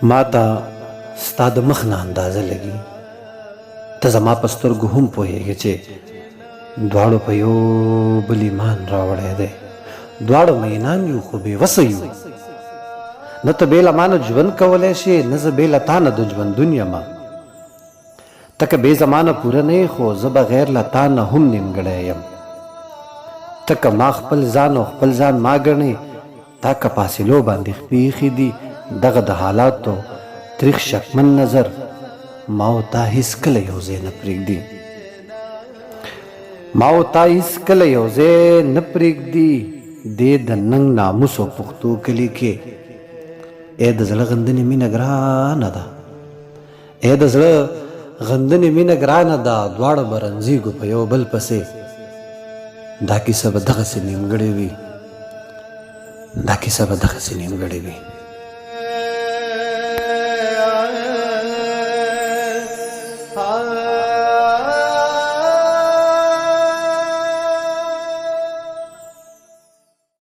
ما ته ستا د مخ نه اندازه لګي ته زما په سترګو هم پوهېږې چې دواړو په یو بل ایمان راوړی دی دواړو مینان یو خو بېوسه یو نه ته بې له ما نه ژوند کولی شې نه زه بې له تا نه د ژوندون یمه ته که بې زما نه پوره نه یې خو زه بغیر له تا نه هم نیمګړی یم ته که ما خپل ځان او خپل ځان ما ګڼې تا که فاصلو باندې خپې ایښي دي دغه د حالاتو تریخ شکمن نظر ما او تا هیڅکله یو ځای نه پرېږدي ما او تا هیڅکله یو ځای نه پرېږدي دې د ننګ ناموسو پښتو کلي کې ای د زړه غندنې مینه ګرانه ده ای د زړه غندنې مینه ګرانه ده دواړه به رنځېږو په یو بل پسې دا کیسه به دغسې نیمګړې وي دا کیسه به دغسې نیمګړې وي ah